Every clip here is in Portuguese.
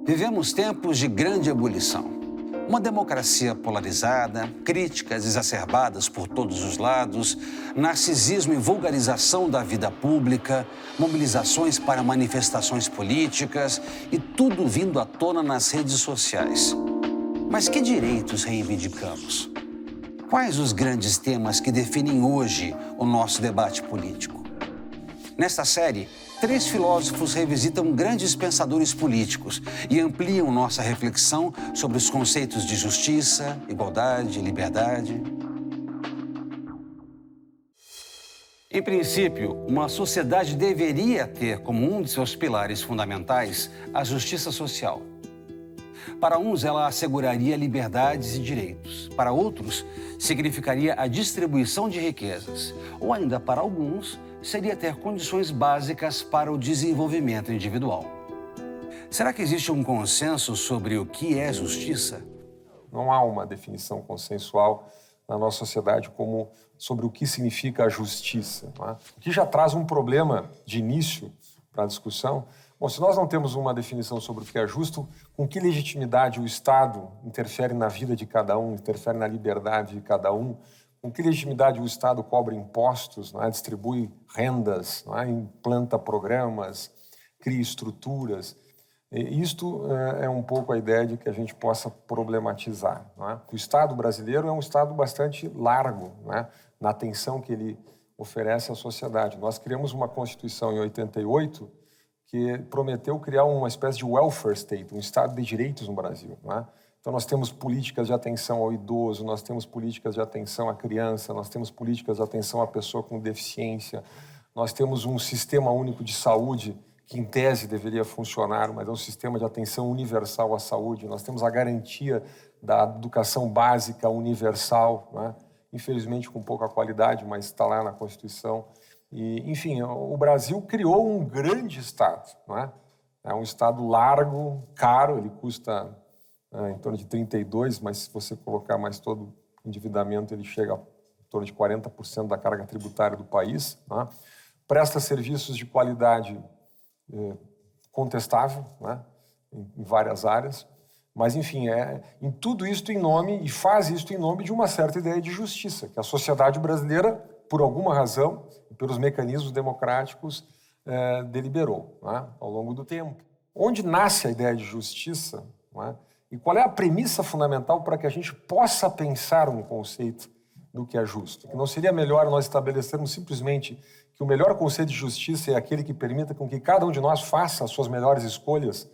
Vivemos tempos de grande ebulição. Uma democracia polarizada, críticas exacerbadas por todos os lados, narcisismo e vulgarização da vida pública, mobilizações para manifestações políticas e tudo vindo à tona nas redes sociais. Mas que direitos reivindicamos? Quais os grandes temas que definem hoje o nosso debate político? Nesta série, 3 filósofos revisitam grandes pensadores políticos e ampliam nossa reflexão sobre os conceitos de justiça, igualdade e liberdade. Em princípio, uma sociedade deveria ter como um de seus pilares fundamentais a justiça social. Para uns, ela asseguraria liberdades e direitos. Para outros, significaria a distribuição de riquezas. Ou ainda, para alguns, seria ter condições básicas para o desenvolvimento individual. Será que existe um consenso sobre o que é justiça? Não há uma definição consensual na nossa sociedade como sobre o que significa a justiça, não é? O que já traz um problema de início para a discussão. Bom, se nós não temos uma definição sobre o que é justo, com que legitimidade o Estado interfere na vida de cada um, interfere na liberdade de cada um? Com que legitimidade o Estado cobra impostos, não é? Distribui rendas, não é? Implanta programas, cria estruturas? E isto é um pouco a ideia de que a gente possa problematizar, não é? O Estado brasileiro é um Estado bastante largo, não é? Na atenção que ele oferece à sociedade. Nós criamos uma Constituição em 88 que prometeu criar uma espécie de welfare state, um Estado de direitos no Brasil, não é? Então, nós temos políticas de atenção ao idoso, nós temos políticas de atenção à criança, nós temos políticas de atenção à pessoa com deficiência, nós temos um sistema único de saúde que, em tese, deveria funcionar, mas é um sistema de atenção universal à saúde. Nós temos a garantia da educação básica universal, né? Infelizmente com pouca qualidade, mas está lá na Constituição. E, enfim, o Brasil criou um grande Estado, não é? É um Estado largo, caro, ele custa em torno de 32, mas se você colocar mais todo o endividamento, ele chega a em torno de 40% da carga tributária do país, né? Presta serviços de qualidade contestável, né? Em várias áreas, mas, enfim, em tudo isto em nome, e faz isto em nome de uma certa ideia de justiça, que a sociedade brasileira, por alguma razão, pelos mecanismos democráticos, deliberou, né? Ao longo do tempo. Onde nasce a ideia de justiça, não é? E qual é a premissa fundamental para que a gente possa pensar um conceito do que é justo? Que não seria melhor nós estabelecermos simplesmente que o melhor conceito de justiça é aquele que permita com que cada um de nós faça as suas melhores escolhas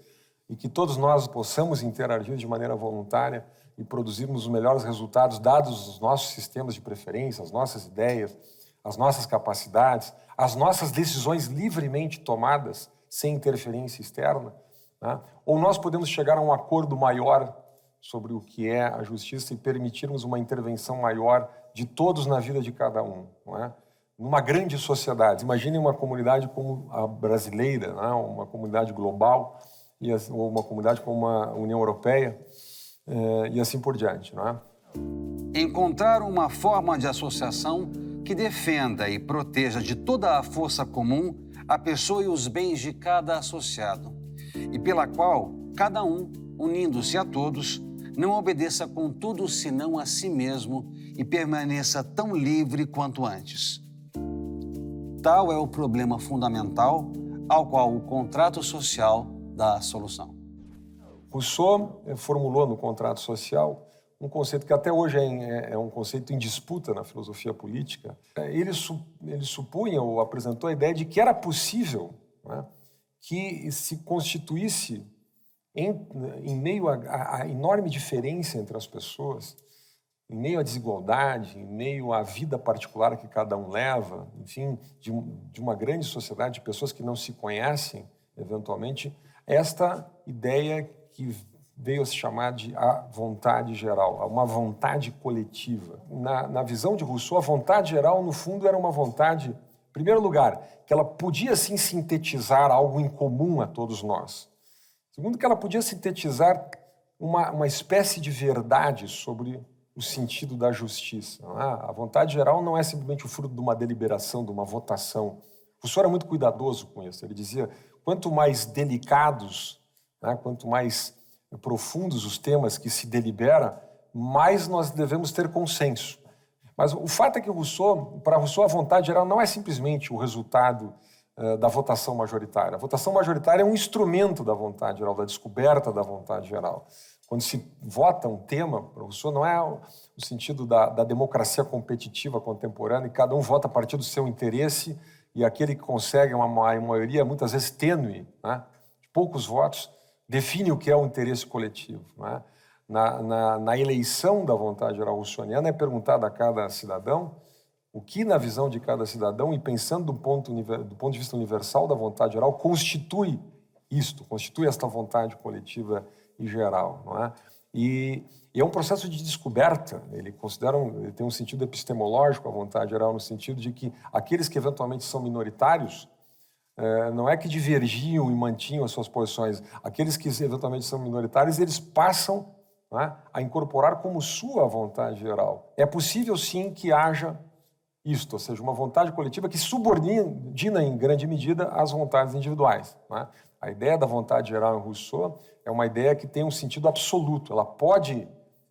e que todos nós possamos interagir de maneira voluntária e produzirmos os melhores resultados dados os nossos sistemas de preferência, as nossas ideias, as nossas capacidades, as nossas decisões livremente tomadas sem interferência externa? Né? Ou nós podemos chegar a um acordo maior sobre o que é a justiça e permitirmos uma intervenção maior de todos na vida de cada um, não é? Numa grande sociedade. Imagine uma comunidade como a brasileira, né? Uma comunidade global, ou uma comunidade como a União Europeia, e assim por diante, não é? Encontrar uma forma de associação que defenda e proteja de toda a força comum a pessoa e os bens de cada associado, e pela qual cada um, unindo-se a todos, não obedeça contudo senão a si mesmo e permaneça tão livre quanto antes. Tal é o problema fundamental ao qual o contrato social dá a solução. Rousseau formulou no contrato social um conceito que até hoje é um conceito em disputa na filosofia política. Ele supunha ou apresentou a ideia de que era possível, né, que se constituísse, em meio à enorme diferença entre as pessoas, em meio à desigualdade, em meio à vida particular que cada um leva, enfim, de uma grande sociedade de pessoas que não se conhecem, eventualmente, esta ideia que veio a se chamar de a vontade geral, uma vontade coletiva. Na visão de Rousseau, a vontade geral, no fundo, era uma vontade, em primeiro lugar, que ela podia, sim, sintetizar algo em comum a todos nós. Segundo, que ela podia sintetizar uma espécie de verdade sobre o sentido da justiça. A vontade geral não é simplesmente o fruto de uma deliberação, de uma votação. Rousseau era muito cuidadoso com isso. Ele dizia, quanto mais delicados né? Quanto mais profundos os temas que se delibera, mais nós devemos ter consenso. Mas o fato é que para Rousseau, a vontade geral não é simplesmente o resultado da votação majoritária. A votação majoritária é um instrumento da vontade geral, da descoberta da vontade geral. Quando se vota um tema, para Rousseau, não é o sentido da democracia competitiva contemporânea, e cada um vota a partir do seu interesse, e aquele que consegue uma maioria, muitas vezes tênue, né, de poucos votos, define o que é o interesse coletivo. Né? Na eleição da vontade geral rousseauiana, é perguntado a cada cidadão o que, na visão de cada cidadão, e pensando do ponto de vista universal da vontade geral, constitui esta vontade coletiva e geral. Não é? E é um processo de descoberta. Ele tem um sentido epistemológico, a vontade geral, no sentido de que aqueles que eventualmente são minoritários, não é que divergiam e mantinham as suas posições. Aqueles que eventualmente são minoritários, eles passam, né, a incorporar como sua vontade geral. É possível, sim, que haja isto, ou seja, uma vontade coletiva que subordina em grande medida as vontades individuais. Né? A ideia da vontade geral em Rousseau é uma ideia que tem um sentido absoluto. Ela pode,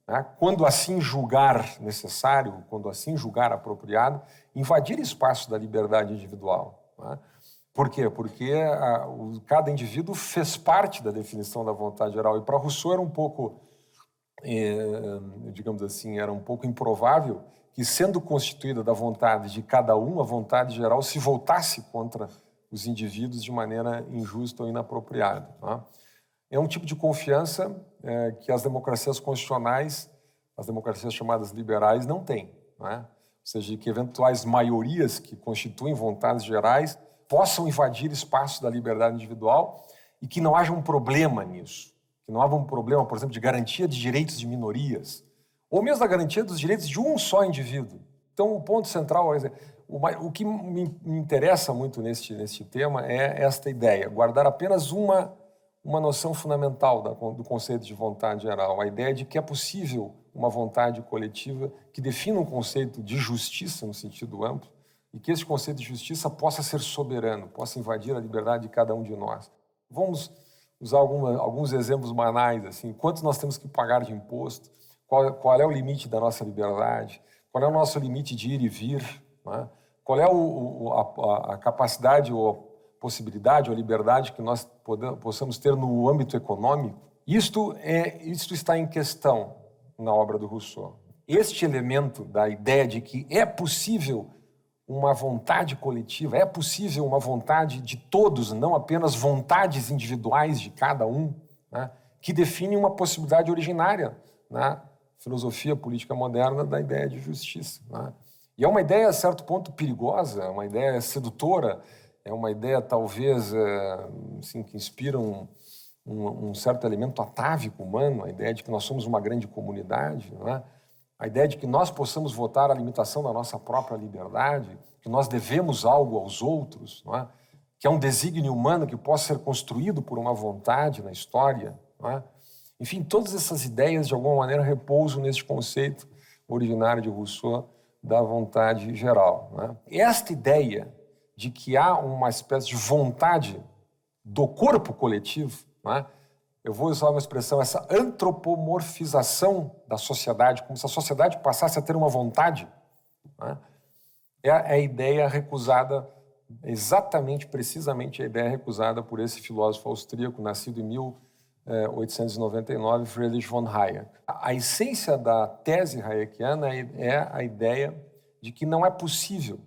né, quando assim julgar necessário, quando assim julgar apropriado, invadir espaço da liberdade individual. Né? Por quê? Porque cada indivíduo fez parte da definição da vontade geral. E para Rousseau era um pouco, digamos assim, era um pouco improvável que, sendo constituída da vontade de cada um, a vontade geral se voltasse contra os indivíduos de maneira injusta ou inapropriada. Né? É um tipo de confiança que as democracias constitucionais, as democracias chamadas liberais, não têm. Né? Ou seja, que eventuais maiorias que constituem vontades gerais possam invadir espaço da liberdade individual e que não haja um problema nisso. Que não haja um problema, por exemplo, de garantia de direitos de minorias, ou mesmo da garantia dos direitos de um só indivíduo. Então, o ponto central, o que me interessa muito neste tema é esta ideia, guardar apenas uma noção fundamental do conceito de vontade geral, a ideia de que é possível uma vontade coletiva que defina um conceito de justiça no sentido amplo, e que esse conceito de justiça possa ser soberano, possa invadir a liberdade de cada um de nós. Vamos usar alguns exemplos banais, assim, quanto nós temos que pagar de imposto, qual é o limite da nossa liberdade, qual é o nosso limite de ir e vir, né? Qual é a capacidade ou a possibilidade ou a liberdade que nós possamos ter no âmbito econômico. Isto está em questão na obra do Rousseau. Este elemento da ideia de que é possível uma vontade coletiva, é possível uma vontade de todos, não apenas vontades individuais de cada um, né, que define uma possibilidade originária na filosofia política moderna da ideia de justiça. Né? E é uma ideia, a certo ponto, perigosa, é uma ideia sedutora, é uma ideia, talvez, assim, que inspira um certo elemento atávico humano, a ideia de que nós somos uma grande comunidade, não é? A ideia de que nós possamos votar a limitação da nossa própria liberdade, que nós devemos algo aos outros, não é? Que é um desígnio humano que possa ser construído por uma vontade na história. Não é? Enfim, todas essas ideias, de alguma maneira, repousam nesse conceito originário de Rousseau da vontade geral. Não é? Esta ideia de que há uma espécie de vontade do corpo coletivo, não é? Eu vou usar uma expressão, essa antropomorfização da sociedade, como se a sociedade passasse a ter uma vontade, né? É a ideia recusada, precisamente a ideia recusada por esse filósofo austríaco, nascido em 1899, Friedrich von Hayek. A essência da tese hayekiana é a ideia de que não é possível,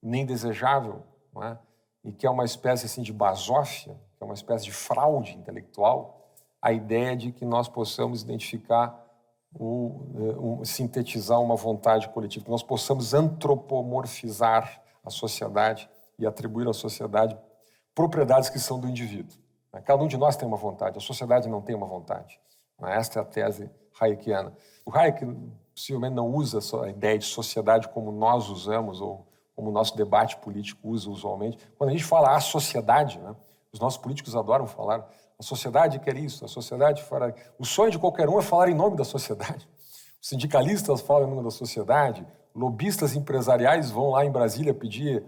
nem desejável, não é? E que é uma espécie assim, de basófia, que é uma espécie de fraude intelectual, a ideia de que nós possamos identificar sintetizar uma vontade coletiva, que nós possamos antropomorfizar a sociedade e atribuir à sociedade propriedades que são do indivíduo. Cada um de nós tem uma vontade, a sociedade não tem uma vontade. Esta é a tese hayekiana. O Hayek possivelmente não usa a ideia de sociedade como nós usamos, ou como o nosso debate político usa usualmente. Quando a gente fala a sociedade, né, os nossos políticos adoram falar a sociedade quer isso, a sociedade fará... O sonho de qualquer um é falar em nome da sociedade. Os sindicalistas falam em nome da sociedade, lobistas empresariais vão lá em Brasília pedir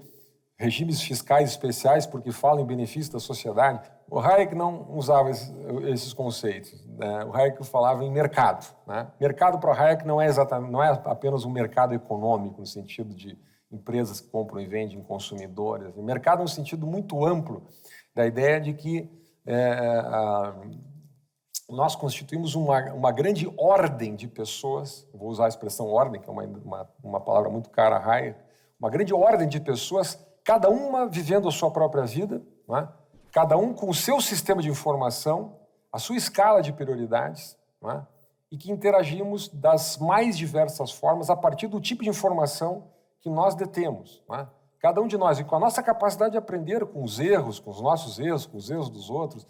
regimes fiscais especiais porque falam em benefício da sociedade. O Hayek não usava esses conceitos, né? O Hayek falava em mercado, né? Mercado para o Hayek não é apenas um mercado econômico, no sentido de empresas que compram e vendem consumidores. O mercado é um sentido muito amplo da ideia de que nós constituímos uma grande ordem de pessoas, vou usar a expressão ordem, que é uma palavra muito cara a Hayek, uma grande ordem de pessoas, cada uma vivendo a sua própria vida, né? Cada um com o seu sistema de informação, a sua escala de prioridades, né? E que interagimos das mais diversas formas a partir do tipo de informação que nós detemos, né? Cada um de nós, e com a nossa capacidade de aprender com os erros, com os nossos erros, com os erros dos outros,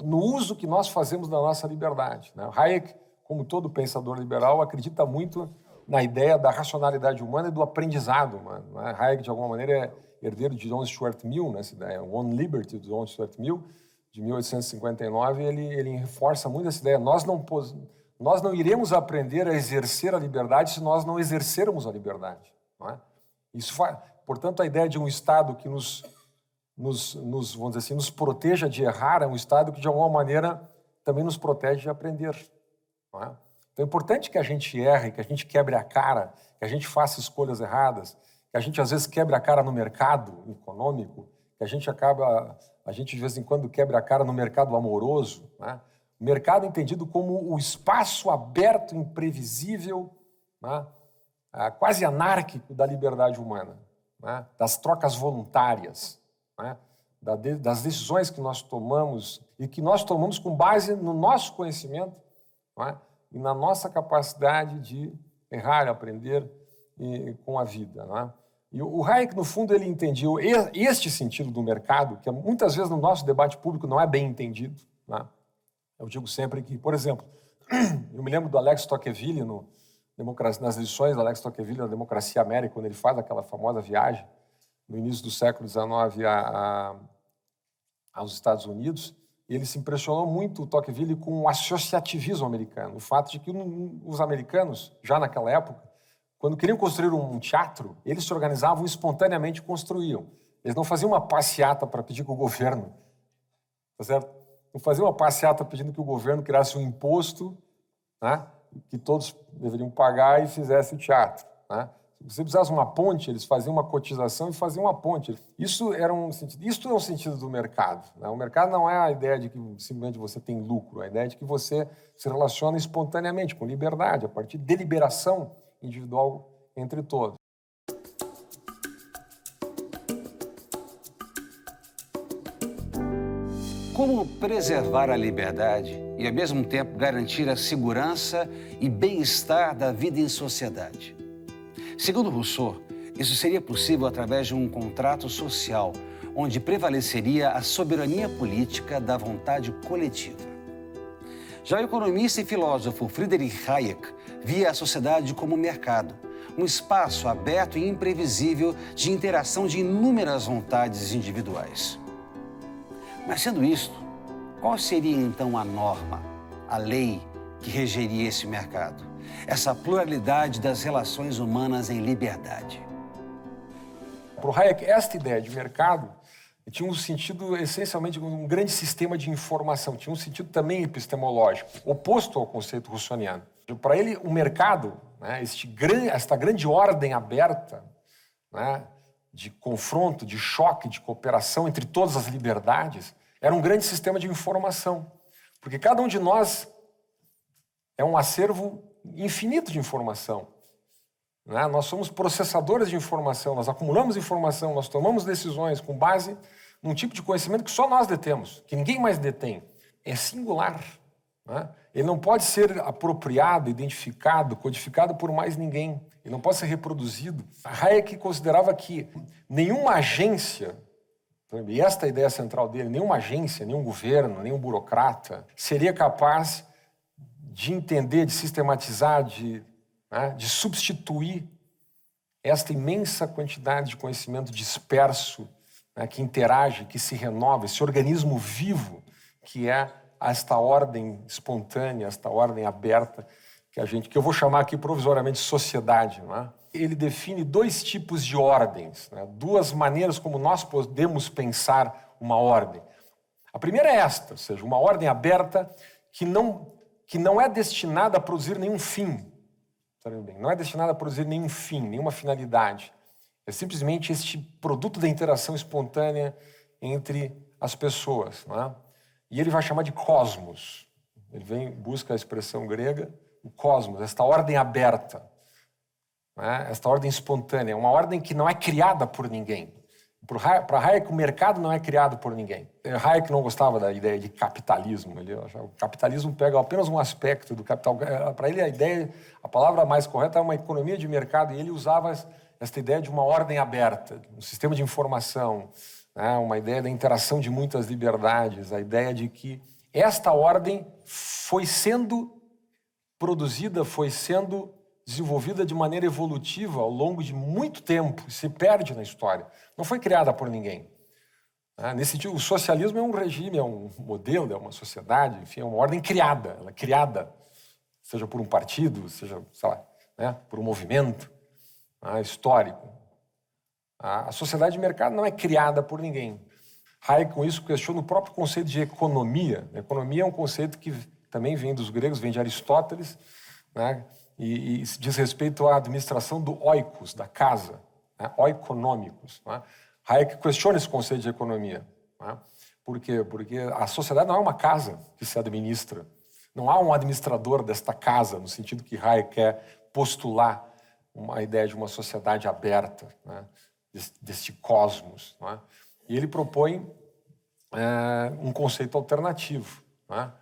no uso que nós fazemos da nossa liberdade, né? Hayek, como todo pensador liberal, acredita muito na ideia da racionalidade humana e do aprendizado humano, né? Hayek, de alguma maneira, é herdeiro de John Stuart Mill, nessa ideia, One Liberty, de John Stuart Mill, de 1859, ele reforça muito essa ideia. Nós não iremos aprender a exercer a liberdade se nós não exercermos a liberdade, não é? Portanto, a ideia de um Estado que vamos dizer assim, nos proteja de errar é um Estado que, de alguma maneira, também nos protege de aprender, não é? Então é importante que a gente erre, que a gente quebre a cara, que a gente faça escolhas erradas, que a gente, às vezes, quebre a cara no mercado econômico, que a gente, de vez em quando, quebra a cara no mercado amoroso, né? O mercado entendido como o espaço aberto, imprevisível, né? Quase anárquico da liberdade humana, né? Das trocas voluntárias, né? Das decisões que nós tomamos e que nós tomamos com base no nosso conhecimento, né? E na nossa capacidade de errar, aprender com a vida, né? E o Hayek, no fundo, ele entendiu este sentido do mercado, que muitas vezes no nosso debate público não é bem entendido, né? Eu digo sempre que, por exemplo, eu me lembro do Alex Tocqueville, nas lições do Alex Tocqueville na Democracia América, quando ele faz aquela famosa viagem no início do século XIX aos Estados Unidos. Ele se impressionou muito, o Tocqueville, com o associativismo americano, o fato de que os americanos, já naquela época, quando queriam construir um teatro, eles se organizavam e espontaneamente construíam. Eles não faziam uma passeata para pedir que o governo, tá certo? Não faziam uma passeata pedindo que o governo criasse um imposto, né, que todos deveriam pagar e fizesse o teatro, né? Se você precisasse uma ponte, eles faziam uma cotização e faziam uma ponte. Isso é um sentido do mercado, né? O mercado não é a ideia de que simplesmente você tem lucro, é a ideia de que você se relaciona espontaneamente, com liberdade, a partir de deliberação individual entre todos. Como preservar a liberdade e, ao mesmo tempo, garantir a segurança e bem-estar da vida em sociedade? Segundo Rousseau, isso seria possível através de um contrato social, onde prevaleceria a soberania política da vontade coletiva. Já o economista e filósofo Friedrich Hayek via a sociedade como mercado, um espaço aberto e imprevisível de interação de inúmeras vontades individuais. Mas sendo isto, qual seria então a norma, a lei que regeria esse mercado? Essa pluralidade das relações humanas em liberdade. Para o Hayek, esta ideia de mercado tinha um sentido, essencialmente, um grande sistema de informação, tinha um sentido também epistemológico, oposto ao conceito russoniano. Para ele, o mercado, né, esta grande ordem aberta, né, de confronto, de choque, de cooperação entre todas as liberdades, era um grande sistema de informação, porque cada um de nós é um acervo infinito de informação, né? Nós somos processadores de informação, nós acumulamos informação, nós tomamos decisões com base num tipo de conhecimento que só nós detemos, que ninguém mais detém. É singular, né? Ele não pode ser apropriado, identificado, codificado por mais ninguém. Ele não pode ser reproduzido. Hayek considerava que nenhuma agência, e esta é a ideia central dele, nenhuma agência, nenhum governo, nenhum burocrata seria capaz de entender, de sistematizar, de substituir esta imensa quantidade de conhecimento disperso, né, que interage, que se renova, esse organismo vivo que é esta ordem espontânea, esta ordem aberta que eu vou chamar aqui provisoriamente sociedade, não é? ele define dois tipos de ordens, né? Duas maneiras como nós podemos pensar uma ordem. A primeira é esta, ou seja, uma ordem aberta que não é destinada a produzir nenhum fim. Não é destinada a produzir nenhum fim, nenhuma finalidade. É simplesmente este produto da interação espontânea entre as pessoas. Não é? E ele vai chamar de cosmos. Ele busca a expressão grega, o cosmos, esta ordem aberta, não é? Esta ordem espontânea, uma ordem que não é criada por ninguém. Para Hayek, o mercado não é criado por ninguém. Hayek não gostava da ideia de capitalismo. O capitalismo pega apenas um aspecto do capital. Para ele, a palavra mais correta é uma economia de mercado, e ele usava esta ideia de uma ordem aberta, um sistema de informação, né? Uma ideia da interação de muitas liberdades, a ideia de que esta ordem foi sendo produzida, foi sendo desenvolvida de maneira evolutiva ao longo de muito tempo e se perde na história. Não foi criada por ninguém. Nesse sentido, o socialismo é um regime, é um modelo, é uma sociedade, enfim, é uma ordem criada. Ela é criada, seja por um partido, seja, sei lá, né, por um movimento histórico. A sociedade de mercado não é criada por ninguém. Hayek, com isso, questiona o próprio conceito de economia. A economia é um conceito que também vem dos gregos, vem de Aristóteles, né? E diz respeito à administração do oikos, da casa, né? Oikonomicos. Né? Hayek questiona esse conceito de economia. Né? Por quê? Porque a sociedade não é uma casa que se administra. Não há um administrador desta casa, no sentido que Hayek quer postular uma ideia de uma sociedade aberta, né? Deste cosmos. Né? E ele propõe um conceito alternativo, né?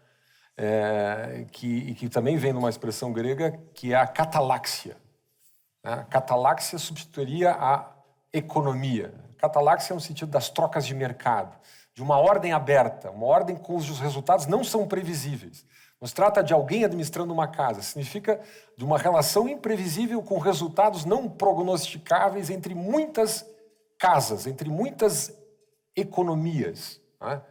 Que também vem de uma expressão grega, que é a catalaxia. A catalaxia substituiria a economia. Catalaxia é no sentido das trocas de mercado, de uma ordem aberta, uma ordem cujos resultados não são previsíveis. Não se trata de alguém administrando uma casa, significa de uma relação imprevisível com resultados não prognosticáveis entre muitas casas, entre muitas economias. Né?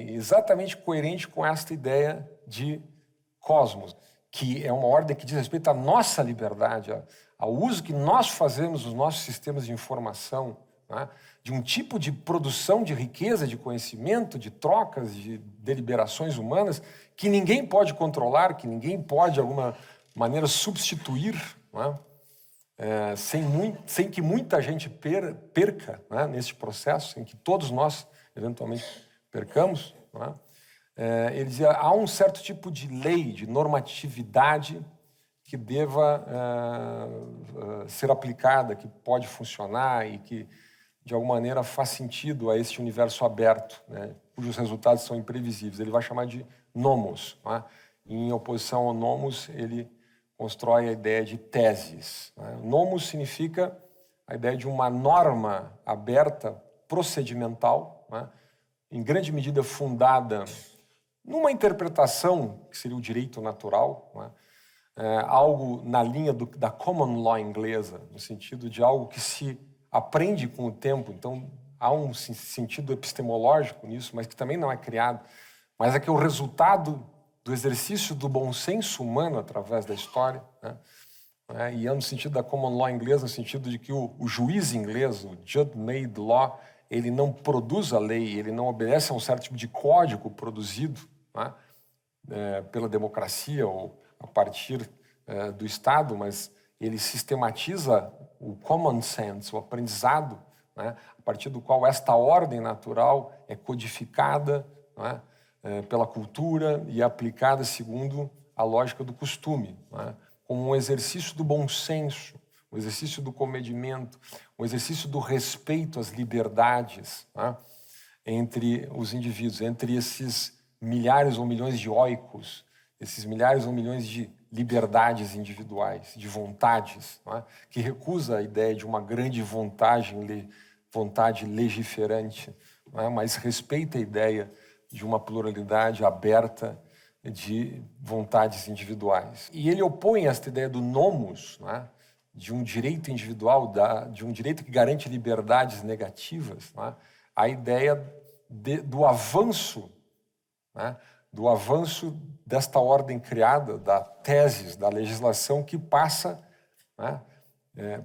Exatamente coerente com esta ideia de cosmos, que é uma ordem que diz respeito à nossa liberdade, ao uso que nós fazemos dos nossos sistemas de informação, né? De um tipo de produção de riqueza, de conhecimento, de trocas, de deliberações humanas, que ninguém pode controlar, que ninguém pode, de alguma maneira, substituir, né? Sem que muita gente perca, né? Nesse processo, sem que todos nós, eventualmente, percamos, né? Ele dizia, há um certo tipo de lei, de normatividade que deva ser aplicada, que pode funcionar e que, de alguma maneira, faz sentido a este universo aberto, né? Cujos resultados são imprevisíveis. Ele vai chamar de nomos. Né? Em oposição ao nomos, ele constrói a ideia de teses. Né? Nomos significa a ideia de uma norma aberta, procedimental, né? Em grande medida fundada numa interpretação que seria o direito natural, né? Algo na linha da common law inglesa, no sentido de algo que se aprende com o tempo. Então, há um sentido epistemológico nisso, mas que também não é criado. Mas é que é o resultado do exercício do bom senso humano através da história, né? E é no sentido da common law inglesa, no sentido de que o juiz inglês, o judge-made law, ele não produz a lei, ele não obedece a um certo tipo de código produzido, né? Pela democracia ou a partir do Estado, mas ele sistematiza o common sense, o aprendizado, né? A partir do qual esta ordem natural é codificada, né? Pela cultura e aplicada segundo a lógica do costume, né? Como um exercício do bom senso, um exercício do comedimento, um exercício do respeito às liberdades, né? Entre os indivíduos, entre esses milhares ou milhões de oikos, esses milhares ou milhões de liberdades individuais, de vontades, né? Que recusa a ideia de uma grande vontade legiferante, né? Mas respeita a ideia de uma pluralidade aberta de vontades individuais. E ele opõe esta ideia do nomos, né? De um direito individual, de um direito que garante liberdades negativas, né? A ideia do avanço, né? Do avanço desta ordem criada, da teses, da legislação que passa, né?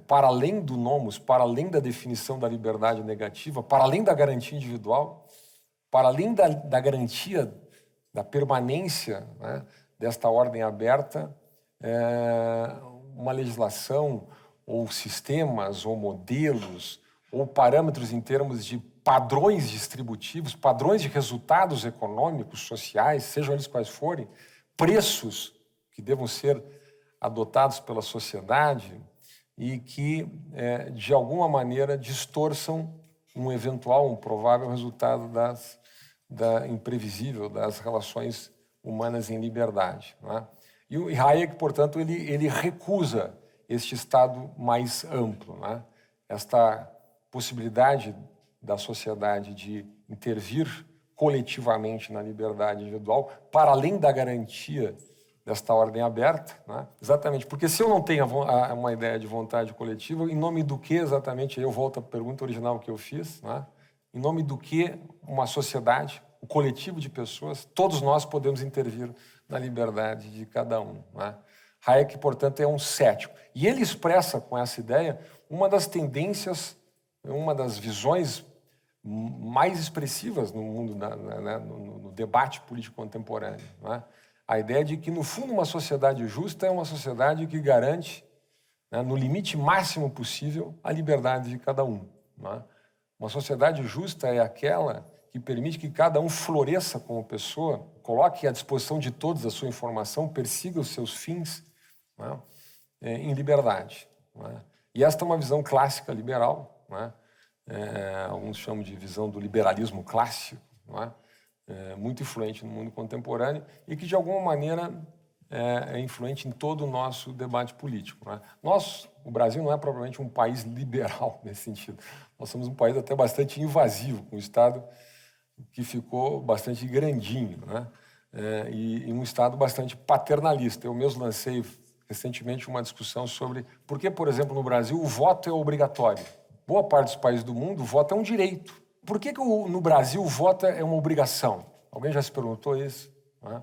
para além do nomos, para além da definição da liberdade negativa, para além da garantia individual, para além da garantia da permanência, né, desta ordem aberta, uma legislação ou sistemas ou modelos ou parâmetros em termos de padrões distributivos, padrões de resultados econômicos, sociais, sejam eles quais forem, preços que devam ser adotados pela sociedade e que, de alguma maneira, distorçam um eventual, um provável resultado imprevisível das relações humanas em liberdade. Né? E Hayek, portanto, ele recusa este estado mais amplo, né? Esta possibilidade da sociedade de intervir coletivamente na liberdade individual, para além da garantia desta ordem aberta, né? Exatamente, porque se eu não tenho uma ideia de vontade coletiva, em nome do que exatamente, aí eu volto à pergunta original que eu fiz, né? Em nome do que uma sociedade, o coletivo de pessoas, todos nós podemos intervir na liberdade de cada um, né? Hayek, portanto, é um cético. E ele expressa com essa ideia uma das tendências, uma das visões mais expressivas no mundo, no debate político contemporâneo, né? A ideia de que, no fundo, uma sociedade justa é uma sociedade que garante, né, no limite máximo possível, a liberdade de cada um, né? Uma sociedade justa é aquela que permite que cada um floresça como pessoa, coloque à disposição de todos a sua informação, persiga os seus fins, né, em liberdade, né? E esta é uma visão clássica liberal, né? Alguns chamam de visão do liberalismo clássico, não é? Muito influente no mundo contemporâneo e que, de alguma maneira, é influente em todo o nosso debate político, não é? O Brasil não é propriamente um país liberal nesse sentido. Nós somos um país até bastante invasivo, com um Estado que ficou bastante grandinho, né? E um Estado bastante paternalista. Eu mesmo lancei recentemente uma discussão sobre por que, por exemplo, no Brasil, o voto é obrigatório. Boa parte dos países do mundo, o voto é um direito. Por que no Brasil o voto é uma obrigação? Alguém já se perguntou isso? Né?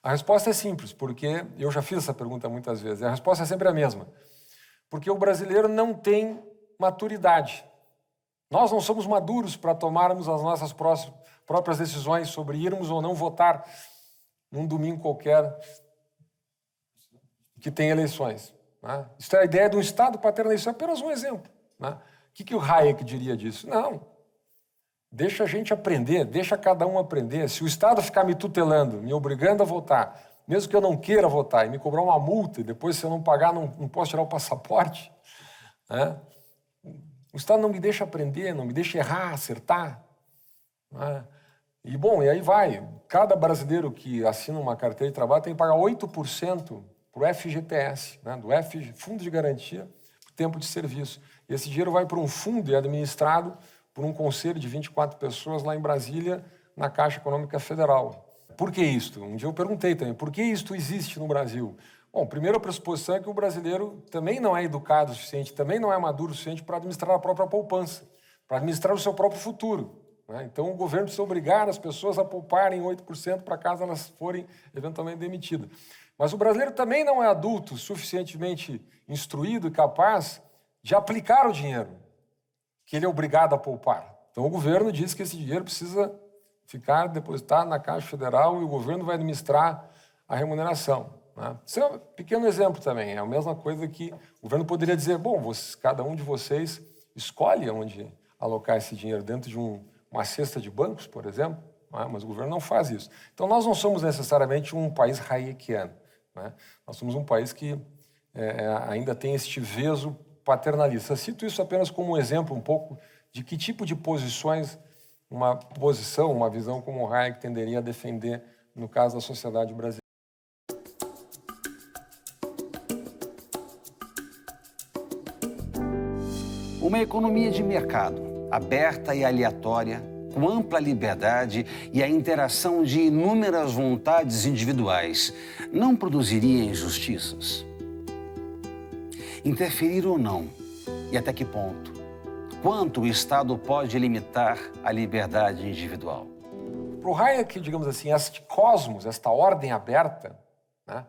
A resposta é simples, porque eu já fiz essa pergunta muitas vezes. A resposta é sempre a mesma. Porque o brasileiro não tem maturidade. Nós não somos maduros para tomarmos as nossas próprias decisões sobre irmos ou não votar num domingo qualquer que tem eleições, né? Isso é a ideia de um Estado paternalista. Isso é apenas um exemplo, né? O que o Hayek diria disso? Não. Deixa a gente aprender, deixa cada um aprender. Se o Estado ficar me tutelando, me obrigando a votar, mesmo que eu não queira votar, e me cobrar uma multa, e depois, se eu não pagar, não posso tirar o passaporte, né? O Estado não me deixa aprender, não me deixa errar, acertar, né? E, bom, e aí vai. Cada brasileiro que assina uma carteira de trabalho tem que pagar 8% para o FGTS, né? Do Fundo de Garantia por Tempo de Serviço. E esse dinheiro vai para um fundo e é administrado por um conselho de 24 pessoas lá em Brasília, na Caixa Econômica Federal. Por que isto? Um dia eu perguntei também, por que isto existe no Brasil? Bom, primeiro a pressuposição é que o brasileiro também não é educado o suficiente, também não é maduro o suficiente para administrar a própria poupança, para administrar o seu próprio futuro, né? Então o governo precisa obrigar as pessoas a pouparem 8% para caso elas forem eventualmente demitidas. Mas o brasileiro também não é adulto, suficientemente instruído e capaz de aplicar o dinheiro que ele é obrigado a poupar. Então o governo diz que esse dinheiro precisa ficar depositado na Caixa Federal e o governo vai administrar a remuneração, né? Isso é um pequeno exemplo também. É a mesma coisa que o governo poderia dizer, bom, cada um de vocês escolhe onde alocar esse dinheiro, dentro de uma cesta de bancos, por exemplo, né? Mas o governo não faz isso. Então nós não somos necessariamente um país hayekiano, né? Nós somos um país que ainda tem este veso paternalista. Cito isso apenas como um exemplo um pouco de que tipo de posições uma visão como o Hayek tenderia a defender no caso da sociedade brasileira. Uma economia de mercado, aberta e aleatória, com ampla liberdade e a interação de inúmeras vontades individuais, não produziria injustiças? Interferir ou não? E até que ponto? Quanto o Estado pode limitar a liberdade individual? Para o Hayek, digamos assim, este cosmos, esta ordem aberta, né,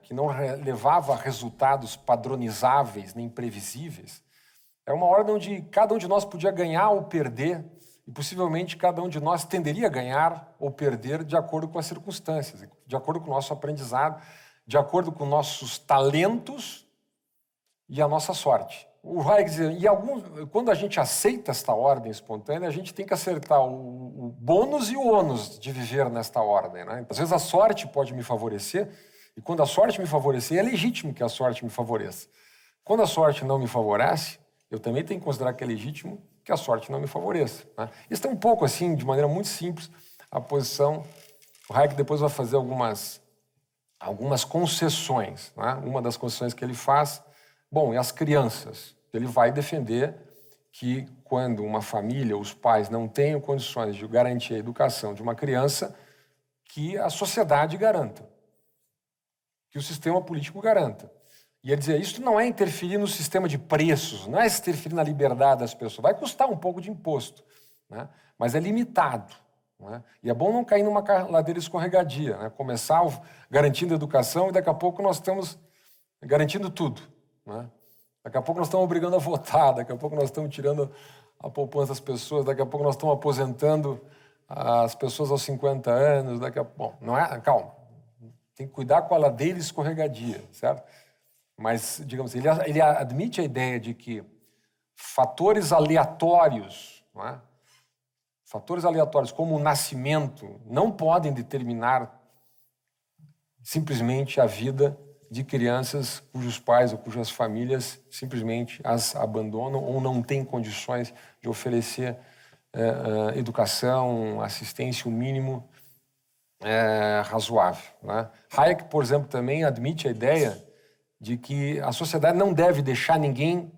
que não levava a resultados padronizáveis nem previsíveis, era uma ordem onde cada um de nós podia ganhar ou perder, e possivelmente cada um de nós tenderia a ganhar ou perder de acordo com as circunstâncias, de acordo com o nosso aprendizado, de acordo com nossos talentos e a nossa sorte. O Hayek dizia, quando a gente aceita esta ordem espontânea, a gente tem que acertar o bônus e o ônus de viver nesta ordem, né? Às vezes a sorte pode me favorecer, e quando a sorte me favorecer, é legítimo que a sorte me favoreça. Quando a sorte não me favorece, eu também tenho que considerar que é legítimo que a sorte não me favoreça, né? Isso é um pouco assim, de maneira muito simples, a posição. O Hayek depois vai fazer algumas concessões, né? Uma das concessões que ele faz, é as crianças. Ele vai defender que quando uma família, os pais não tenham condições de garantir a educação de uma criança, que a sociedade garanta, que o sistema político garanta. E ele dizia, isso não é interferir no sistema de preços, não é interferir na liberdade das pessoas. Vai custar um pouco de imposto, né? Mas é limitado, né? E é bom não cair numa ladeira escorregadia, né? Começar garantindo a educação e daqui a pouco nós estamos garantindo tudo, né? Daqui a pouco nós estamos obrigando a votar, daqui a pouco nós estamos tirando a poupança das pessoas, daqui a pouco nós estamos aposentando as pessoas aos 50 anos, não é, calma, tem que cuidar com a ladeira escorregadia, certo? Mas, digamos, ele admite a ideia de que fatores aleatórios, não é? Fatores aleatórios como o nascimento não podem determinar simplesmente a vida de crianças cujos pais ou cujas famílias simplesmente as abandonam ou não têm condições de oferecer educação, assistência, o mínimo razoável, né? Hayek, por exemplo, também admite a ideia de que a sociedade não deve deixar ninguém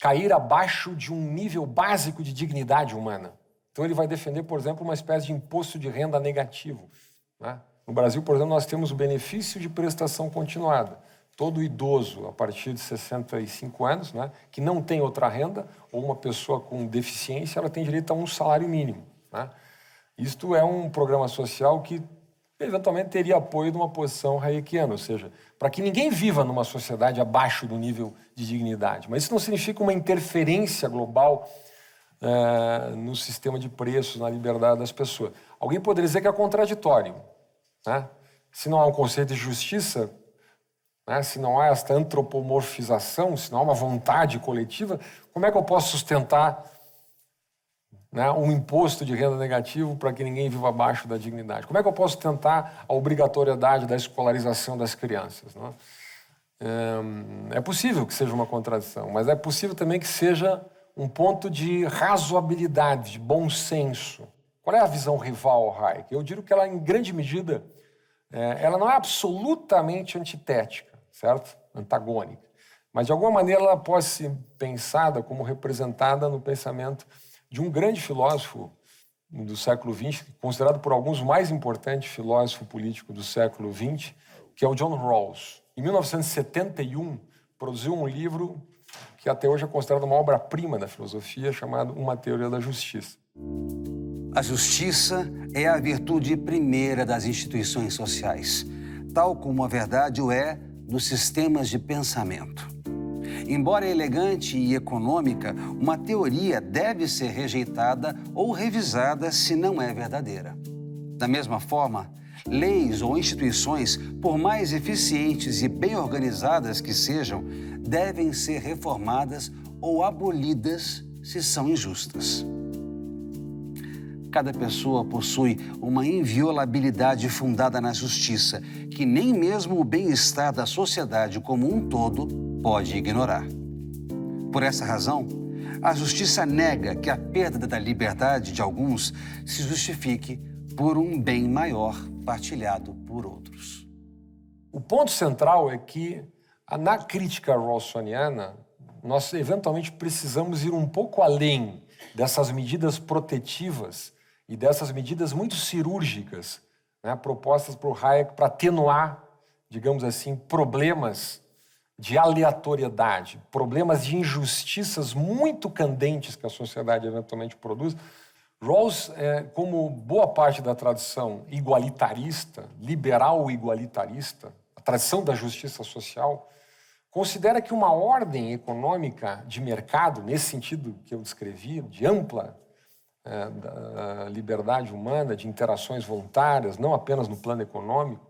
cair abaixo de um nível básico de dignidade humana. Então ele vai defender, por exemplo, uma espécie de imposto de renda negativo, né? No Brasil, por exemplo, nós temos o benefício de prestação continuada. Todo idoso, a partir de 65 anos, né, que não tem outra renda, ou uma pessoa com deficiência, ela tem direito a um salário mínimo, né? Isto é um programa social que, eventualmente, teria apoio de uma posição hayekiana, ou seja, para que ninguém viva numa sociedade abaixo do nível de dignidade. Mas isso não significa uma interferência global no sistema de preços, na liberdade das pessoas. Alguém poderia dizer que é contraditório, né? Se não há um conceito de justiça, né? Se não há esta antropomorfização, se não há uma vontade coletiva, como é que eu posso sustentar, né, um imposto de renda negativo para que ninguém viva abaixo da dignidade? Como é que eu posso tentar a obrigatoriedade da escolarização das crianças, né? É possível que seja uma contradição, mas é possível também que seja um ponto de razoabilidade, de bom senso. Qual é a visão rival ao Hayek? Eu digo que ela, em grande medida, ela não é absolutamente antitética, certo? Antagônica. Mas, de alguma maneira, ela pode ser pensada como representada no pensamento de um grande filósofo do século XX, considerado por alguns o mais importante filósofo político do século XX, que é o John Rawls. Em 1971, produziu um livro que até hoje é considerado uma obra-prima da filosofia, chamado Uma Teoria da Justiça. A justiça é a virtude primeira das instituições sociais, tal como a verdade o é dos sistemas de pensamento. Embora elegante e econômica, uma teoria deve ser rejeitada ou revisada se não é verdadeira. Da mesma forma, leis ou instituições, por mais eficientes e bem organizadas que sejam, devem ser reformadas ou abolidas se são injustas. Cada pessoa possui uma inviolabilidade fundada na justiça, que nem mesmo o bem-estar da sociedade como um todo pode ignorar. Por essa razão, a justiça nega que a perda da liberdade de alguns se justifique por um bem maior partilhado por outros. O ponto central é que, na crítica rawlsiana, nós eventualmente precisamos ir um pouco além dessas medidas protetivas e dessas medidas muito cirúrgicas, né, propostas por Hayek para atenuar, digamos assim, problemas de aleatoriedade, problemas de injustiças muito candentes que a sociedade eventualmente produz. Rawls, como boa parte da tradição igualitarista, liberal igualitarista, a tradição da justiça social, considera que uma ordem econômica de mercado, nesse sentido que eu descrevi, de ampla da liberdade humana, de interações voluntárias, não apenas no plano econômico,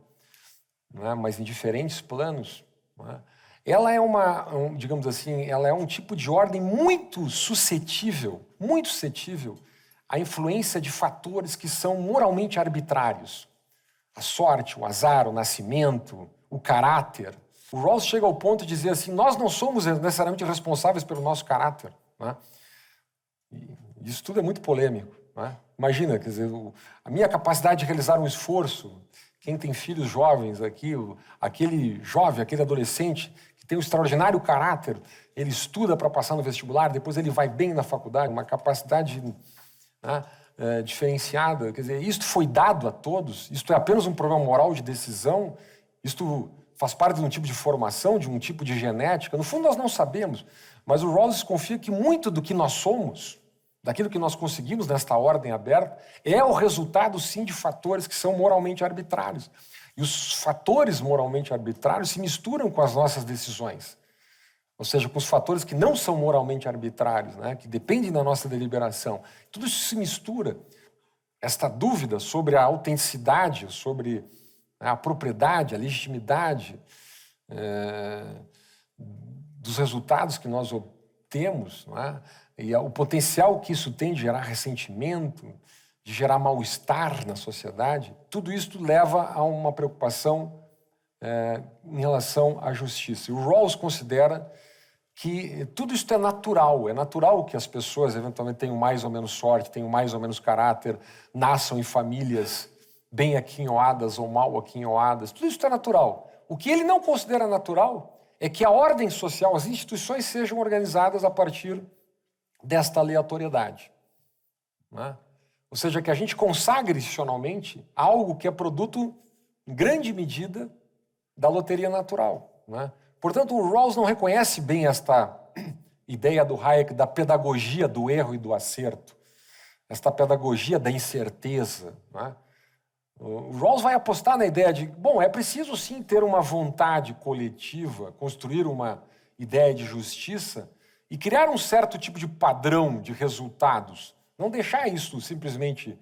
né, mas em diferentes planos, né, ela é digamos assim, ela é um tipo de ordem muito suscetível à influência de fatores que são moralmente arbitrários. A sorte, o azar, o nascimento, o caráter. O Rawls chega ao ponto de dizer assim, nós não somos necessariamente responsáveis pelo nosso caráter, né? E isso tudo é muito polêmico, né? Imagina, quer dizer, a minha capacidade de realizar um esforço, quem tem filhos jovens aqui, aquele jovem, aquele adolescente que tem um extraordinário caráter, ele estuda para passar no vestibular, depois ele vai bem na faculdade, uma capacidade, né, diferenciada. Quer dizer, isto foi dado a todos, isto é apenas um problema moral de decisão, isto faz parte de um tipo de formação, de um tipo de genética. No fundo, nós não sabemos, mas o Rawls confia que muito do que nós somos, daquilo que nós conseguimos nesta ordem aberta, é o resultado, sim, de fatores que são moralmente arbitrários. E os fatores moralmente arbitrários se misturam com as nossas decisões. Ou seja, com os fatores que não são moralmente arbitrários, né, que dependem da nossa deliberação. Tudo isso se mistura. Esta dúvida sobre a autenticidade, sobre a propriedade, a legitimidade dos resultados que nós obtemos, não é? E o potencial que isso tem de gerar ressentimento, de gerar mal-estar na sociedade, tudo isso leva a uma preocupação em relação à justiça. E o Rawls considera que tudo isso é natural que as pessoas eventualmente tenham mais ou menos sorte, tenham mais ou menos caráter, nasçam em famílias bem aquinhoadas ou mal aquinhoadas, tudo isso é natural. O que ele não considera natural é que a ordem social, as instituições sejam organizadas a partir desta aleatoriedade, né? Ou seja, que a gente consagre institucionalmente algo que é produto, em grande medida, da loteria natural, né? Portanto, o Rawls não reconhece bem esta ideia do Hayek da pedagogia do erro e do acerto, esta pedagogia da incerteza, né? O Rawls vai apostar na ideia de, bom, é preciso sim ter uma vontade coletiva, construir uma ideia de justiça e criar um certo tipo de padrão de resultados. Não deixar isso simplesmente,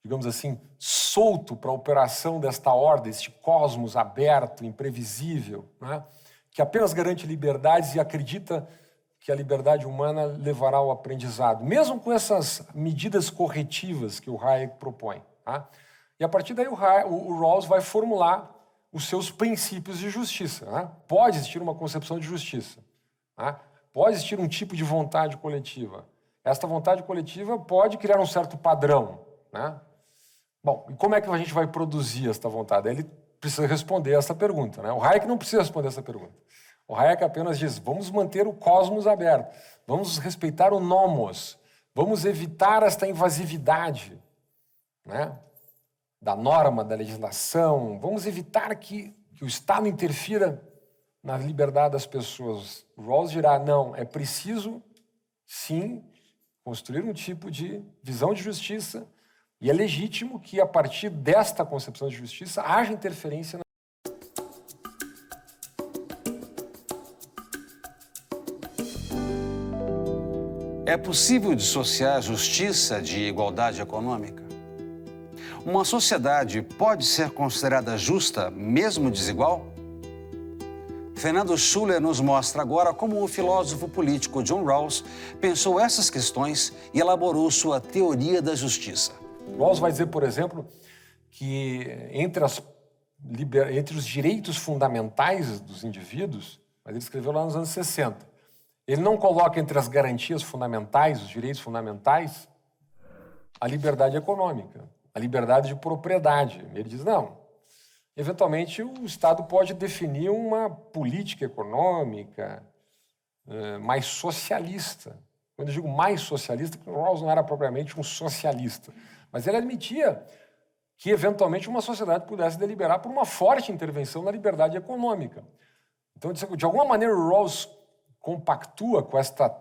digamos assim, solto para a operação desta ordem, este cosmos aberto, imprevisível, né, que apenas garante liberdades e acredita que a liberdade humana levará ao aprendizado, mesmo com essas medidas corretivas que o Hayek propõe, tá? E a partir daí o Rawls vai formular os seus princípios de justiça, né? Pode existir uma concepção de justiça, né? Pode existir um tipo de vontade coletiva. Esta vontade coletiva pode criar um certo padrão, né? Bom, e como é que a gente vai produzir esta vontade? Ele precisa responder essa pergunta, né? O Hayek não precisa responder essa pergunta. O Hayek apenas diz, vamos manter o cosmos aberto, vamos respeitar o nomos, vamos evitar esta invasividade, né, da norma, da legislação, vamos evitar que o Estado interfira na liberdade das pessoas. O Rawls dirá, não, é preciso, sim, construir um tipo de visão de justiça e é legítimo que, a partir desta concepção de justiça, haja interferência na... É possível dissociar justiça de igualdade econômica? Uma sociedade pode ser considerada justa, mesmo desigual? Fernando Schuller nos mostra agora como o filósofo político John Rawls pensou essas questões e elaborou sua teoria da justiça. Rawls vai dizer, por exemplo, que entre os direitos fundamentais dos indivíduos, mas ele escreveu lá nos anos 60, ele não coloca entre as garantias fundamentais, os direitos fundamentais, a liberdade econômica, a liberdade de propriedade. Ele diz, não, eventualmente o Estado pode definir uma política econômica mais socialista. Quando eu digo mais socialista, porque o Rawls não era propriamente um socialista, mas ele admitia que, eventualmente, uma sociedade pudesse deliberar por uma forte intervenção na liberdade econômica. Então, de alguma maneira, o Rawls compactua com esta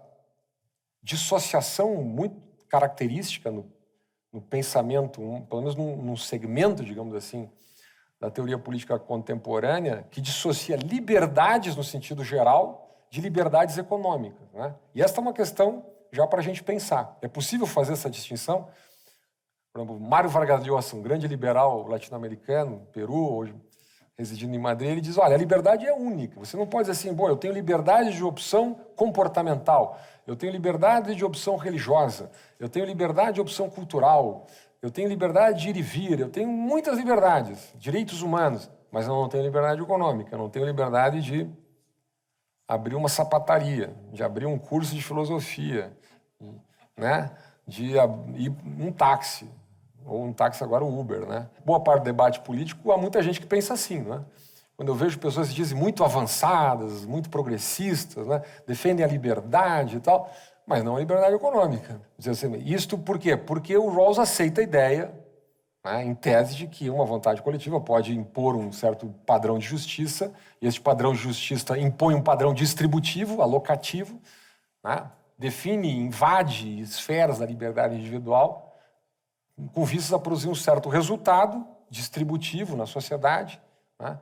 dissociação muito característica no pensamento, pelo menos num segmento, digamos assim, da teoria política contemporânea que dissocia liberdades, no sentido geral, de liberdades econômicas, né? E esta é uma questão já para a gente pensar. É possível fazer essa distinção? Por exemplo, Mário Vargas Llosa, um grande liberal latino-americano, Peru, hoje residindo em Madrid, ele diz, olha, a liberdade é única. Você não pode dizer assim, bom, eu tenho liberdade de opção comportamental, eu tenho liberdade de opção religiosa, eu tenho liberdade de opção cultural, eu tenho liberdade de ir e vir, eu tenho muitas liberdades, direitos humanos, mas eu não tenho liberdade econômica, eu não tenho liberdade de abrir uma sapataria, de abrir um curso de filosofia, né? De ir num táxi, ou um táxi agora o Uber, né? Boa parte do debate político, há muita gente que pensa assim, né? Quando eu vejo pessoas que dizem muito avançadas, muito progressistas, né? Defendem a liberdade e tal, mas não a liberdade econômica. Isto por quê? Porque o Rawls aceita a ideia, né, em tese de que uma vontade coletiva pode impor um certo padrão de justiça, e esse padrão de justiça impõe um padrão distributivo, alocativo, né? Define, invade esferas da liberdade individual, com vistas a produzir um certo resultado distributivo na sociedade, né,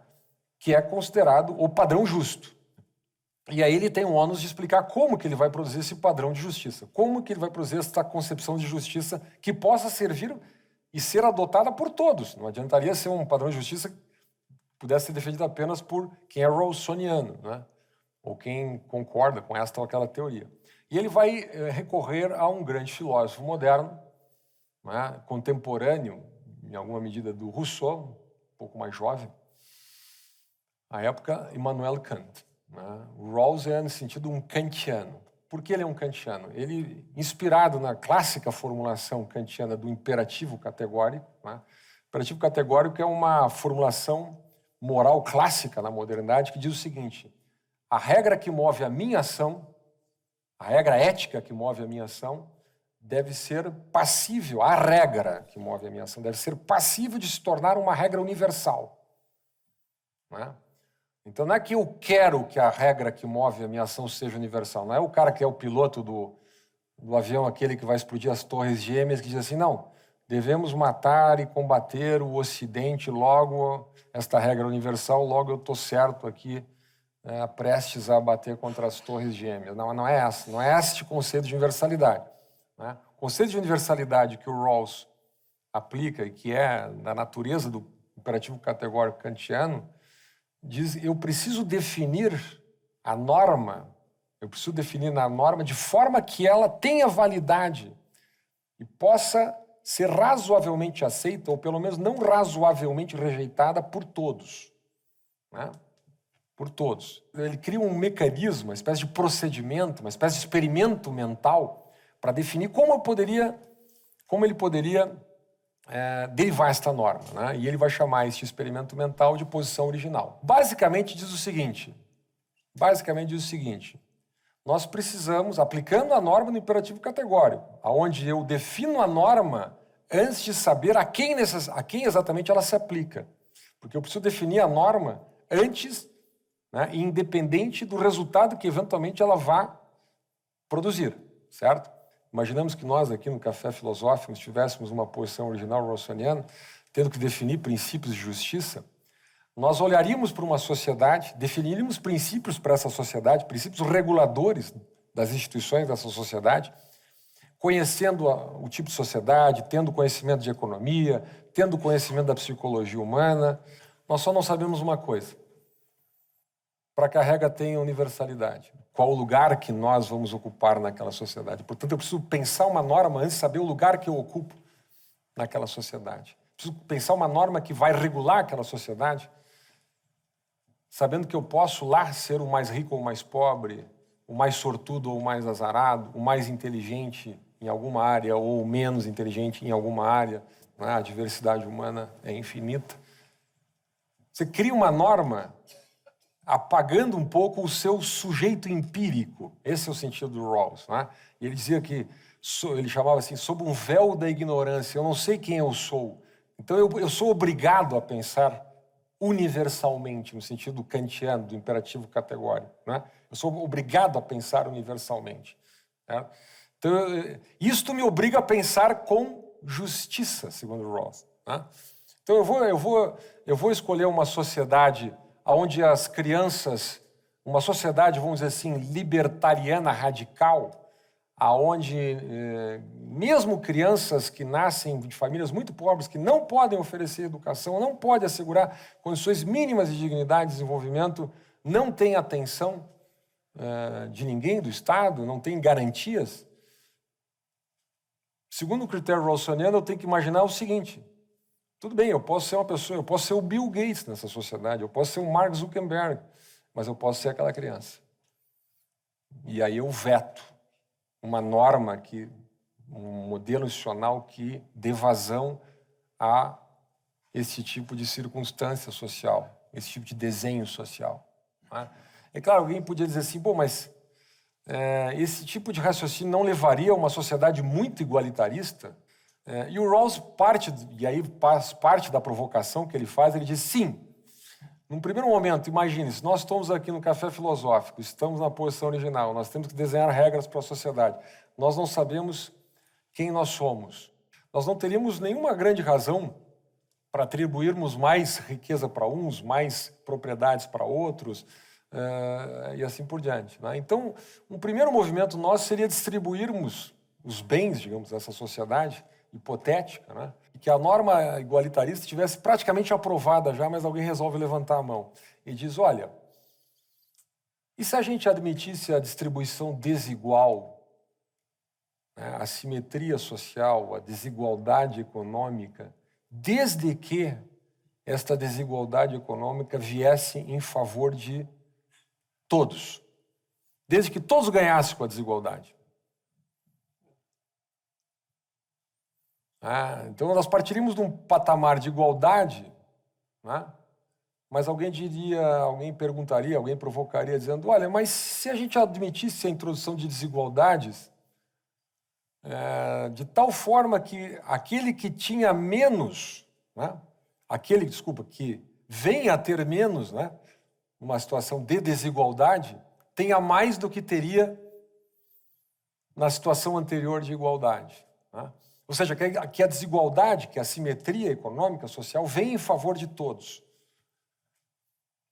que é considerado o padrão justo. E aí ele tem o ônus de explicar como que ele vai produzir esse padrão de justiça, como que ele vai produzir essa concepção de justiça que possa servir e ser adotada por todos. Não adiantaria ser um padrão de justiça que pudesse ser defendido apenas por quem é rawlsiano, né, ou quem concorda com esta ou aquela teoria. E ele vai recorrer a um grande filósofo moderno, né, contemporâneo, em alguma medida, do Rousseau, um pouco mais jovem, à época, Immanuel Kant. Né? O Rawls é, nesse sentido, um kantiano. Por que ele é um kantiano? Ele, inspirado na clássica formulação kantiana do imperativo categórico, né? O imperativo categórico é uma formulação moral clássica na modernidade que diz o seguinte: a regra que move a minha ação, a regra ética que move a minha ação, deve ser passível, a regra que move a minha ação deve ser passível de se tornar uma regra universal. Não é? Então não é que eu quero que a regra que move a minha ação seja universal, não é o cara que é o piloto do avião, aquele que vai explodir as torres gêmeas, que diz assim, não, devemos matar e combater o Ocidente, logo esta regra universal, logo eu estou certo aqui, prestes a bater contra as torres gêmeas. Não, não é essa, não é este conceito de universalidade. Né? O conceito de universalidade que o Rawls aplica e que é da natureza do imperativo categórico kantiano, diz, eu preciso definir a norma, eu preciso definir a norma de forma que ela tenha validade e possa ser razoavelmente aceita, ou pelo menos não razoavelmente rejeitada por todos. Né? Por todos. Ele cria um mecanismo, uma espécie de procedimento, uma espécie de experimento mental para definir como ele poderia derivar esta norma, né? E ele vai chamar este experimento mental de posição original. Basicamente diz o seguinte, nós precisamos, aplicando a norma no imperativo categórico, onde eu defino a norma antes de saber a quem exatamente ela se aplica. Porque eu preciso definir a norma antes, né, independente do resultado que eventualmente ela vá produzir, certo? Imaginamos que nós aqui no Café Filosófico tivéssemos uma posição original rawlsiana, tendo que definir princípios de justiça, nós olharíamos para uma sociedade, definiríamos princípios para essa sociedade, princípios reguladores das instituições dessa sociedade, conhecendo o tipo de sociedade, tendo conhecimento de economia, tendo conhecimento da psicologia humana. Nós só não sabemos uma coisa: para que a regra tenha universalidade. Qual o lugar que nós vamos ocupar naquela sociedade? Portanto, eu preciso pensar uma norma antes de saber o lugar que eu ocupo naquela sociedade. Preciso pensar uma norma que vai regular aquela sociedade, sabendo que eu posso lá ser o mais rico ou o mais pobre, o mais sortudo ou o mais azarado, o mais inteligente em alguma área ou o menos inteligente em alguma área. Né? A diversidade humana é infinita. Você cria uma norma apagando um pouco o seu sujeito empírico. Esse é o sentido do Rawls. Né? E ele dizia que, ele chamava assim, sob um véu da ignorância, eu não sei quem eu sou. Então eu sou obrigado a pensar universalmente, no sentido kantiano, do imperativo categórico. Né? Eu sou obrigado a pensar universalmente. Né? Então, isto me obriga a pensar com justiça, segundo Rawls. Né? Então eu vou escolher uma sociedade onde as crianças, uma sociedade, vamos dizer assim, libertariana radical, aonde mesmo crianças que nascem de famílias muito pobres, que não podem oferecer educação, não podem assegurar condições mínimas de dignidade e desenvolvimento, não têm atenção de ninguém, do Estado, não têm garantias. Segundo o critério rawlsiano, eu tenho que imaginar o seguinte: tudo bem, eu posso ser uma pessoa, eu posso ser o Bill Gates nessa sociedade, eu posso ser o Mark Zuckerberg, mas eu posso ser aquela criança. E aí eu veto uma norma, um modelo institucional que dê vazão a esse tipo de circunstância social, esse tipo de desenho social. Né? É claro, alguém podia dizer assim, bom, mas esse tipo de raciocínio não levaria a uma sociedade muito igualitarista? E o Rawls parte da provocação que ele faz, ele diz, sim, num primeiro momento, imagine, se nós estamos aqui no café filosófico, estamos na posição original, nós temos que desenhar regras para a sociedade, nós não sabemos quem nós somos, nós não teríamos nenhuma grande razão para atribuirmos mais riqueza para uns, mais propriedades para outros, e assim por diante. Né? Então, um primeiro movimento nosso seria distribuirmos os bens, digamos, dessa sociedade hipotética, né? E que a norma igualitarista estivesse praticamente aprovada já, mas alguém resolve levantar a mão e diz, olha, e se a gente admitisse a distribuição desigual, né, a assimetria social, a desigualdade econômica, desde que esta desigualdade econômica viesse em favor de todos, desde que todos ganhassem com a desigualdade. Então, nós partiríamos de um patamar de igualdade, né? Mas alguém perguntaria, alguém provocaria, dizendo, olha, mas se a gente admitisse a introdução de desigualdades, de tal forma que aquele que tinha menos, né? Que venha a ter menos, né? Numa situação de desigualdade, tenha mais do que teria na situação anterior de igualdade. Né? Ou seja, que a desigualdade, que a assimetria econômica, social, vem em favor de todos.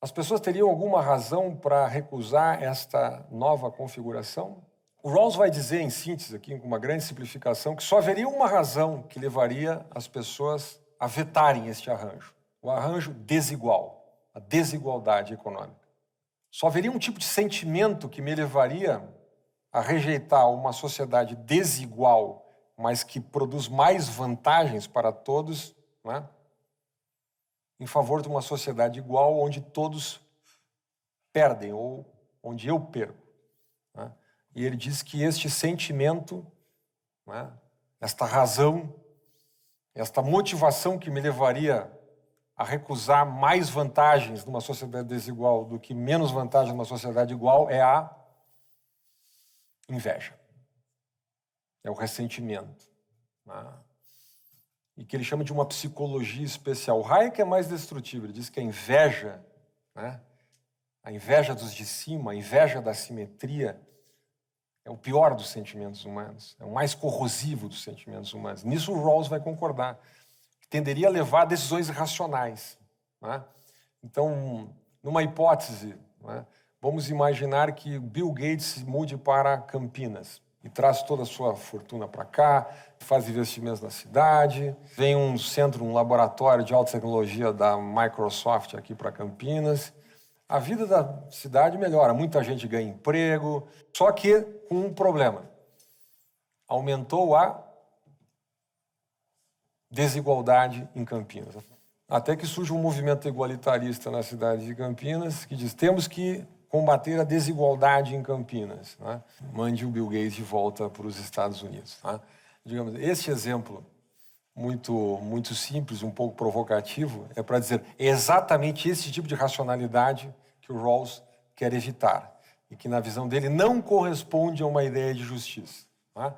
As pessoas teriam alguma razão para recusar esta nova configuração? O Rawls vai dizer, em síntese, aqui, com uma grande simplificação, que só haveria uma razão que levaria as pessoas a vetarem este arranjo. O arranjo desigual, a desigualdade econômica. Só haveria um tipo de sentimento que me levaria a rejeitar uma sociedade desigual, mas que produz mais vantagens para todos, né? Em favor de uma sociedade igual, onde todos perdem, ou onde eu perco. Né? E ele diz que este sentimento, né, esta razão, esta motivação que me levaria a recusar mais vantagens numa sociedade desigual do que menos vantagens numa sociedade igual é a inveja. É o ressentimento. Né? E que ele chama de uma psicologia especial. O Hayek é mais destrutivo, ele diz que a inveja, né, a inveja dos de cima, a inveja da assimetria, é o pior dos sentimentos humanos, é o mais corrosivo dos sentimentos humanos. Nisso o Rawls vai concordar, que tenderia a levar a decisões irracionais. Né? Então, numa hipótese, né, vamos imaginar que Bill Gates mude para Campinas e traz toda a sua fortuna para cá, faz investimentos na cidade, vem um centro, um laboratório de alta tecnologia da Microsoft aqui para Campinas. A vida da cidade melhora, muita gente ganha emprego, só que com um problema. Aumentou a desigualdade em Campinas. Até que surge um movimento igualitarista na cidade de Campinas que diz, temos que combater a desigualdade em Campinas. Né? Mande o Bill Gates de volta para os Estados Unidos. Né? Digamos, este exemplo muito simples, um pouco provocativo, é para dizer exatamente esse tipo de racionalidade que o Rawls quer evitar e que, na visão dele, não corresponde a uma ideia de justiça. Né?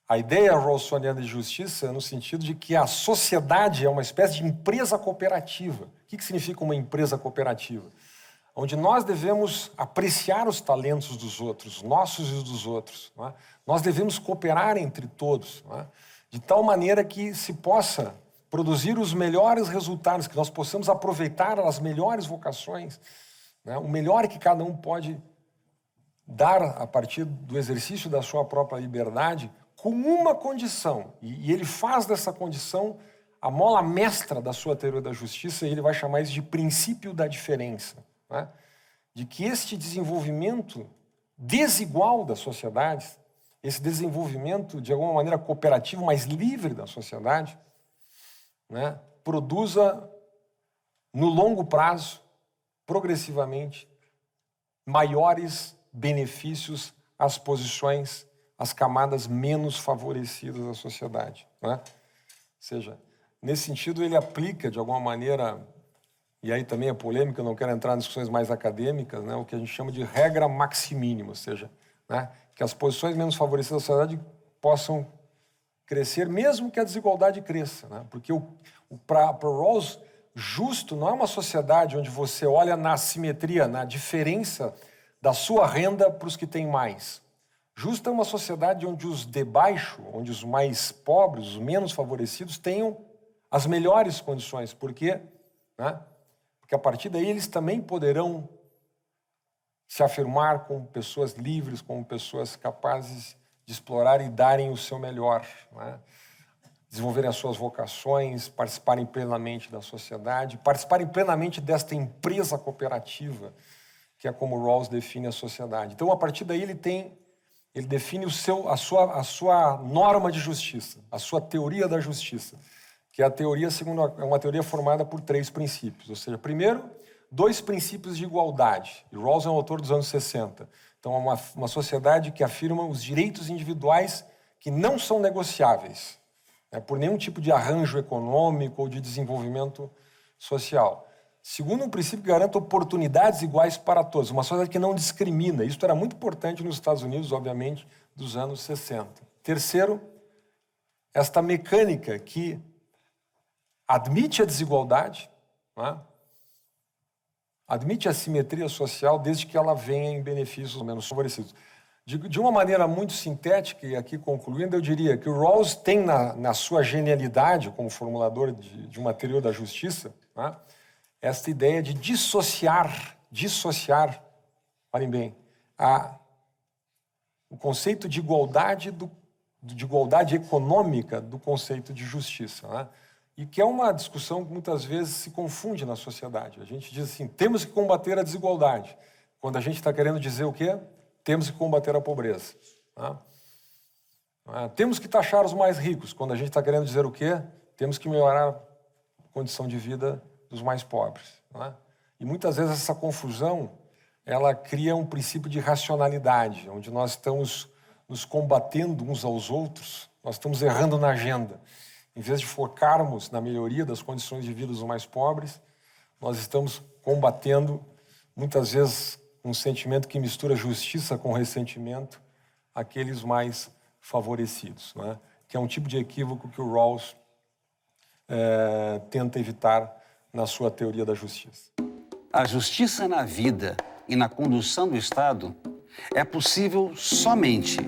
A ideia rawlsiana de justiça é no sentido de que a sociedade é uma espécie de empresa cooperativa. O que significa uma empresa cooperativa? Onde nós devemos apreciar os talentos dos outros, nossos e os dos outros. Nós devemos cooperar entre todos, de tal maneira que se possa produzir os melhores resultados, que nós possamos aproveitar as melhores vocações, né? O melhor que cada um pode dar a partir do exercício da sua própria liberdade, com uma condição. E ele faz dessa condição a mola mestra da sua teoria da justiça, e ele vai chamar isso de princípio da diferença, né? De que este desenvolvimento desigual das sociedades, esse desenvolvimento, de alguma maneira, cooperativo, mais livre da sociedade, né, produza, no longo prazo, progressivamente, maiores benefícios às posições, às camadas menos favorecidas da sociedade, né? Ou seja, nesse sentido, ele aplica, de alguma maneira, e aí também é polêmica, eu não quero entrar em discussões mais acadêmicas, né, o que a gente chama de regra maximínima, ou seja, né, que as posições menos favorecidas da sociedade possam crescer, mesmo que a desigualdade cresça, né? Porque para Rawls, justo não é uma sociedade onde você olha na assimetria, na diferença da sua renda para os que têm mais. Justo é uma sociedade onde os de baixo, onde os mais pobres, os menos favorecidos, tenham as melhores condições. Por quê? Né? Porque a partir daí eles também poderão se afirmar como pessoas livres, como pessoas capazes de explorar e darem o seu melhor, né? Desenvolverem as suas vocações, participarem plenamente da sociedade, participarem plenamente desta empresa cooperativa, que é como Rawls define a sociedade. Então, a partir daí, ele define a sua norma de justiça, a sua teoria da justiça, que é a teoria, é uma teoria formada por 3 princípios. Ou seja, primeiro, 2 princípios de igualdade. E Rawls é um autor dos anos 60. Então, é uma sociedade que afirma os direitos individuais que não são negociáveis, né, por nenhum tipo de arranjo econômico ou de desenvolvimento social. Segundo, um princípio que garante oportunidades iguais para todos, uma sociedade que não discrimina. Isso era muito importante nos Estados Unidos, obviamente, dos anos 60. Terceiro, esta mecânica que admite a desigualdade, né, admite a simetria social desde que ela venha em benefícios menos favorecidos. De uma maneira muito sintética, e aqui concluindo, eu diria que o Rawls tem na sua genialidade como formulador de uma teoria da justiça, né, esta ideia de dissociar, olhem bem, o conceito de igualdade econômica do conceito de justiça, né? E que é uma discussão que muitas vezes se confunde na sociedade. A gente diz assim, temos que combater a desigualdade, quando a gente está querendo dizer o quê? Temos que combater a pobreza, né? Temos que taxar os mais ricos, quando a gente está querendo dizer o quê? Temos que melhorar a condição de vida dos mais pobres, né? E muitas vezes essa confusão, ela cria um princípio de racionalidade, onde nós estamos nos combatendo uns aos outros, nós estamos errando na agenda. Em vez de focarmos na melhoria das condições de vida dos mais pobres, nós estamos combatendo, muitas vezes, um sentimento que mistura justiça com ressentimento, aqueles mais favorecidos, né? Que é um tipo de equívoco que o Rawls tenta evitar na sua teoria da justiça. A justiça na vida e na condução do Estado é possível somente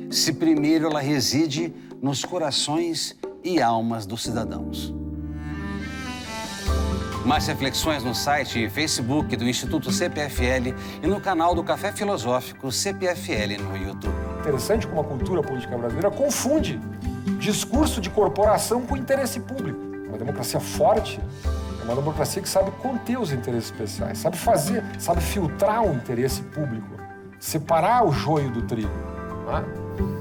se primeiro ela reside nos corações e almas dos cidadãos. Mais reflexões no site e Facebook do Instituto CPFL e no canal do Café Filosófico CPFL no YouTube. Interessante como a cultura política brasileira confunde discurso de corporação com interesse público. Uma democracia forte é uma democracia que sabe conter os interesses especiais, sabe filtrar o interesse público, separar o joio do trigo, né?